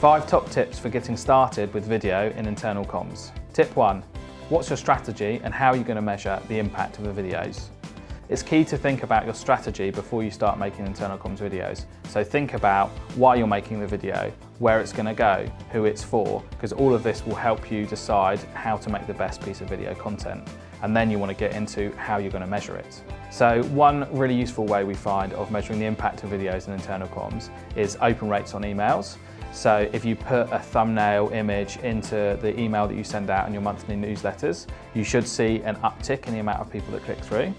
5 top tips for getting started with video in internal comms. Tip 1. What's your strategy and how are you going to measure the impact of the videos? It's key to think about your strategy before you start making internal comms videos. So think about why you're making the video, where it's going to go, who it's for, because all of this will help you decide how to make the best piece of video content. And then you want to get into how you're going to measure it. So one really useful way we find of measuring the impact of videos in internal comms is open rates on emails. So if you put a thumbnail image into the email that you send out in your monthly newsletters, you should see an uptick in the amount of people that click through.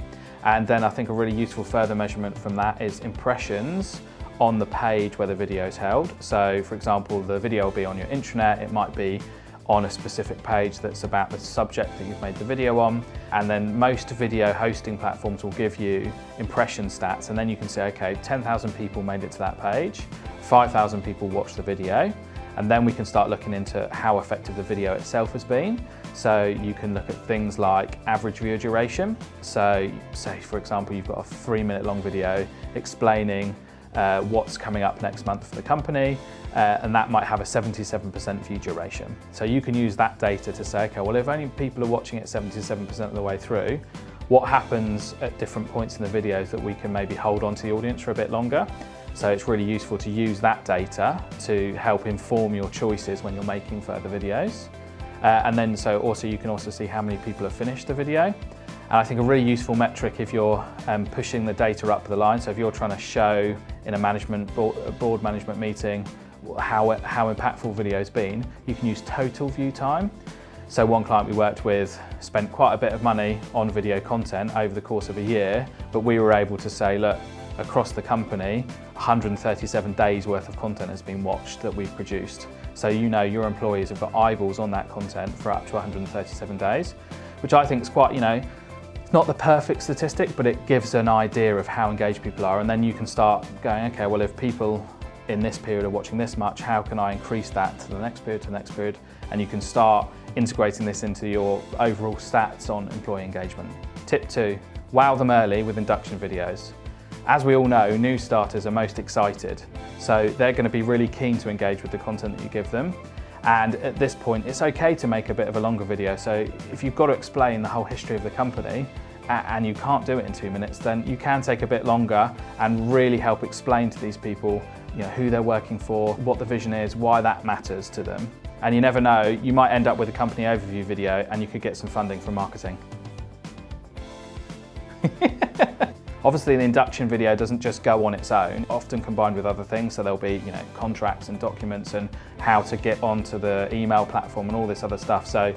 And then I think a really useful further measurement from that is impressions on the page where the video is held. So for example, the video will be on your intranet, it might be on a specific page that's about the subject that you've made the video on. And then most video hosting platforms will give you impression stats, and then you can say, okay, 10,000 people made it to that page, 5,000 people watched the video, and then we can start looking into how effective the video itself has been. So you can look at things like average viewer duration. So say, for example, you've got a 3-minute long video explaining what's coming up next month for the company, and that might have a 77% view duration. So you can use that data to say, okay, well, if only people are watching it 77% of the way through, what happens at different points in the videos that we can maybe hold on to the audience for a bit longer? So it's really useful to use that data to help inform your choices when you're making further videos. And then so also you can also see how many people have finished the video. And I think a really useful metric if you're pushing the data up the line, so if you're trying to show in a board management meeting how impactful video's been, you can use total view time. So one client we worked with spent quite a bit of money on video content over the course of a year, but we were able to say, look, across the company, 137 days worth of content has been watched that we've produced. So you know your employees have got eyeballs on that content for up to 137 days, which I think is quite, it's not the perfect statistic, but it gives an idea of how engaged people are. And then you can start going, okay, well, if people in this period are watching this much, how can I increase that to the next period, to the next period? And you can start integrating this into your overall stats on employee engagement. Tip 2, wow them early with induction videos. As we all know, new starters are most excited, so they're going to be really keen to engage with the content that you give them. And at this point, it's okay to make a bit of a longer video. So if you've got to explain the whole history of the company and you can't do it in 2 minutes, then you can take a bit longer and really help explain to these people who they're working for, what the vision is, why that matters to them. And you never know, you might end up with a company overview video and you could get some funding from marketing. Obviously, the induction video doesn't just go on its own, often combined with other things. So there'll be, contracts and documents and how to get onto the email platform and all this other stuff. So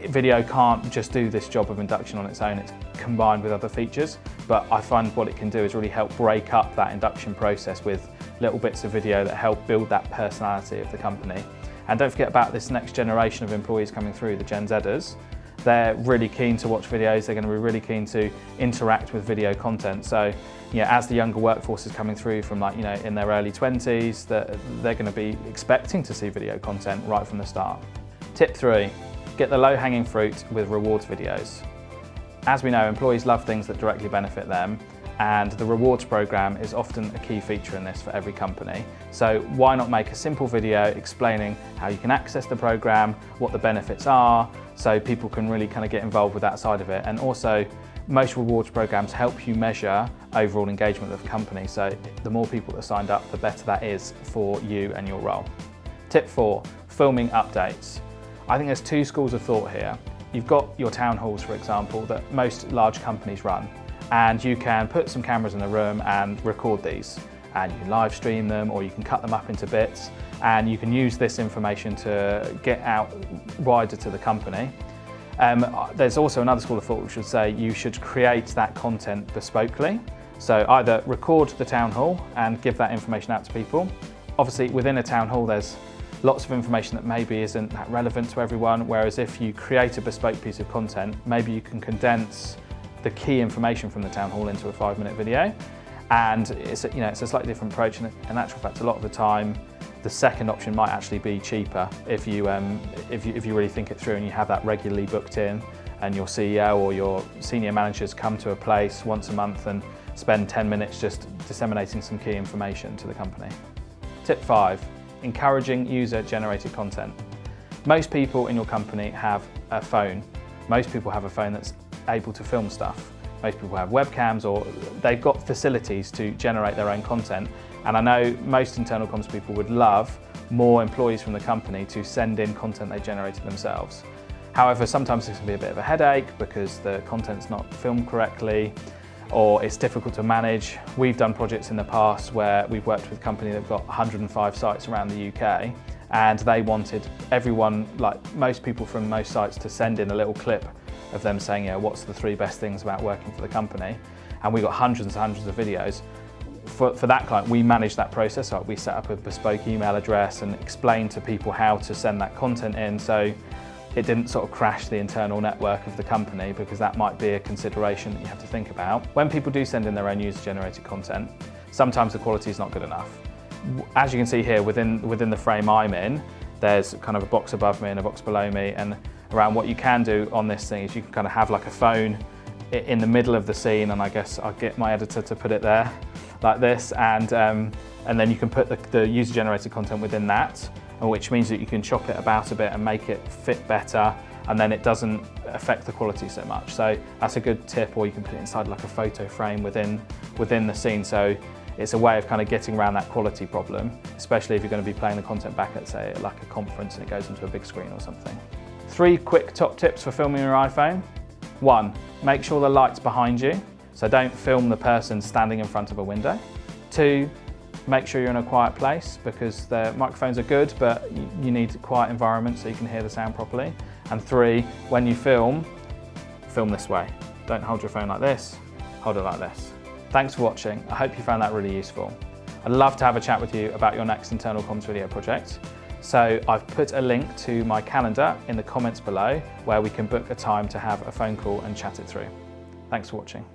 video can't just do this job of induction on its own. It's combined with other features. But I find what it can do is really help break up that induction process with little bits of video that help build that personality of the company. And don't forget about this next generation of employees coming through, the Gen Zers. They're really keen to watch videos, they're going to be really keen to interact with video content. So, as the younger workforce is coming through from in their early 20s, they're going to be expecting to see video content right from the start. Tip 3, get the low-hanging fruit with rewards videos. As we know, employees love things that directly benefit them, and the rewards program is often a key feature in this for every company. So why not make a simple video explaining how you can access the program, what the benefits are, so people can really kind of get involved with that side of it. And also, most rewards programs help you measure overall engagement of the company. So the more people that are signed up, the better that is for you and your role. Tip 4, filming updates. I think there's 2 schools of thought here. You've got your town halls, for example, that most large companies run. And you can put some cameras in the room and record these, and you can live stream them, or you can cut them up into bits, and you can use this information to get out wider to the company. There's also another school of thought which would say you should create that content bespokely. So either record the town hall and give that information out to people. Obviously within a town hall there's lots of information that maybe isn't that relevant to everyone, whereas if you create a bespoke piece of content, maybe you can condense the key information from the town hall into a 5-minute video. And it's a slightly different approach, and in actual fact a lot of the time the second option might actually be cheaper if you really think it through and you have that regularly booked in, and your CEO or your senior managers come to a place once a month and spend 10 minutes just disseminating some key information to the company. Tip 5, encouraging user-generated content. Most people in your company have a phone. Most people have a phone that's able to film stuff. Most people have webcams, or they've got facilities to generate their own content. And I know most internal comms people would love more employees from the company to send in content they generated themselves. However, sometimes this can be a bit of a headache because the content's not filmed correctly, or it's difficult to manage. We've done projects in the past where we've worked with a company that have got 105 sites around the UK, and they wanted everyone, like most people from most sites, to send in a little clip of them saying, yeah, what's the 3 best things about working for the company? And we got hundreds and hundreds of videos. For that client, we managed that process. We set up a bespoke email address and explained to people how to send that content in, so it didn't sort of crash the internal network of the company, because that might be a consideration that you have to think about. When people do send in their own user-generated content, sometimes the quality is not good enough. As you can see here, within the frame I'm in, there's kind of a box above me and a box below me, and around what you can do on this thing is you can kind of have like a phone in the middle of the scene, and I guess I'll get my editor to put it there like this, and then you can put the user-generated content within that, which means that you can chop it about a bit and make it fit better, and then it doesn't affect the quality so much. So that's a good tip, or you can put it inside like a photo frame within the scene. So it's a way of kind of getting around that quality problem, especially if you're going to be playing the content back at, say, like a conference and it goes into a big screen or something. 3 quick top tips for filming your iPhone. 1, make sure the light's behind you, so don't film the person standing in front of a window. 2, make sure you're in a quiet place, because the microphones are good, but you need a quiet environment so you can hear the sound properly. And 3, when you film this way. Don't hold your phone like this, hold it like this. Thanks for watching. I hope you found that really useful. I'd love to have a chat with you about your next internal comms video project. So I've put a link to my calendar in the comments below, where we can book a time to have a phone call and chat it through. Thanks for watching.